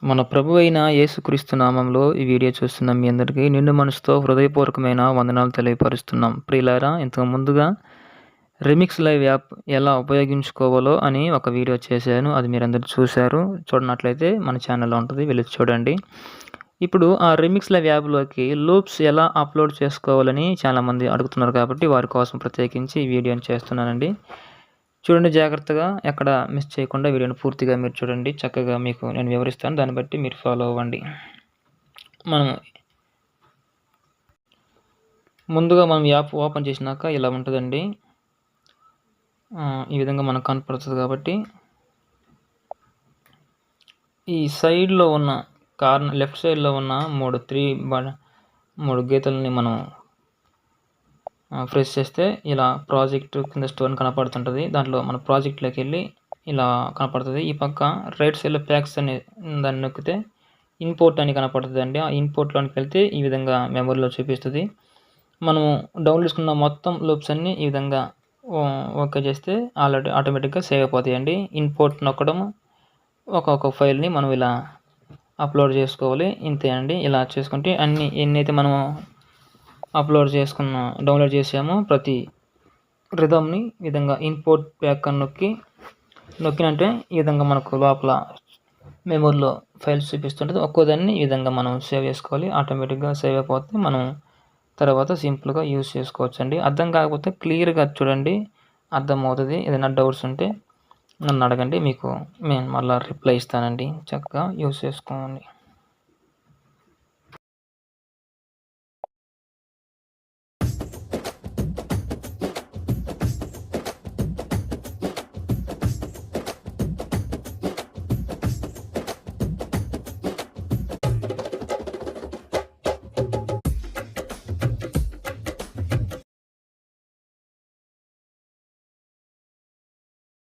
మన ప్రభువైన యేసుక్రీస్తు నామంలో ఈ వీడియో చూస్తున్న మీ అందరికీ నిండు మనసుతో హృదయపూర్వకమైన వందనాలు తెలియపరుస్తున్నాం. ప్రియులారా, ఇంతకు ముందుగా రిమిక్స్ లైవ్ యాప్ ఎలా ఉపయోగించుకోవాలో అని ఒక వీడియో చేశాను. అది మీరందరూ చూశారు. చూడనట్లయితే మన ఛానల్‌లో ఉంటది. వెళ్ళి చూడండి. ఇప్పుడు ఆ రిమిక్స్ లైవ్ యాప్‌లోకి లూప్స్ ఎలా అప్‌లోడ్ చేసుకోవాలని చాలామంది అడుగుతున్నారు కాబట్టి వారి కోసం ప్రత్యేకించి ఈ వీడియోని చేస్తున్నానండి. చూడండి, జాగ్రత్తగా ఎక్కడ మిస్ చేయకుండా వీడియోని పూర్తిగా మీరు చూడండి. చక్కగా మీకు నేను వివరిస్తాను. దాన్ని బట్టి మీరు ఫాలో అవ్వండి. ముందుగా మనం యాప్ ఓపెన్ చేసినాక ఇలా ఉంటుందండి. ఈ విధంగా మనకు కనపడుతుంది. కాబట్టి ఈ సైడ్లో ఉన్న లెఫ్ట్ సైడ్లో ఉన్న మూడు గీతలని మనం ప్రెస్ చేస్తే ఇలా ప్రాజెక్ట్ కింద స్టోన్ కనపడుతుంటుంది. దాంట్లో మన ప్రాజెక్ట్లోకి వెళ్ళి ఇలా కనపడుతుంది. ఈ పక్క రైట్ సైడ్లో ప్యాక్స్ అనే దాన్ని నొక్కితే ఇంపోర్ట్ అని కనపడుతుంది అండి. ఆ ఇంపోర్ట్లోనికి వెళ్తే ఈ విధంగా మెమరీలో చూపిస్తుంది. మనము డౌన్లోడ్ చేసుకున్న మొత్తం లూప్స్ అన్నీ ఈ విధంగా ఓకే చేస్తే ఆటోమేటిక్గా సేవ్ అయిపోతాయండి. ఇంపోర్ట్ నొక్కడం, ఒక్కొక్క ఫైల్ని మనం ఇలా అప్లోడ్ చేసుకోవాలి. ఇంతే అండి. ఇలా చేసుకుంటే ఎన్నైతే మనము డౌన్లోడ్ చేసామో ప్రతి రిథమ్ని ఈ విధంగా ఇంపోర్ట్ ప్యాక్ అని నొక్కినంటే ఈ విధంగా మనకు లోపల మెమరీలో ఫైల్స్ చూపిస్తుంటుంది. ఒక్కోదాన్ని ఈ విధంగా మనం సేవ్ చేసుకోవాలి. ఆటోమేటిక్గా సేవ్ అయిపోతే మనం తర్వాత సింపుల్గా యూజ్ చేసుకోవచ్చండి. అర్థం కాకపోతే క్లియర్గా చూడండి, అర్థమవుతుంది. ఏదైనా డౌట్స్ ఉంటే నన్ను అడగండి, మీకు నేను మళ్ళీ రిప్లై ఇస్తానండి. చక్కగా యూజ్ చేసుకోండి.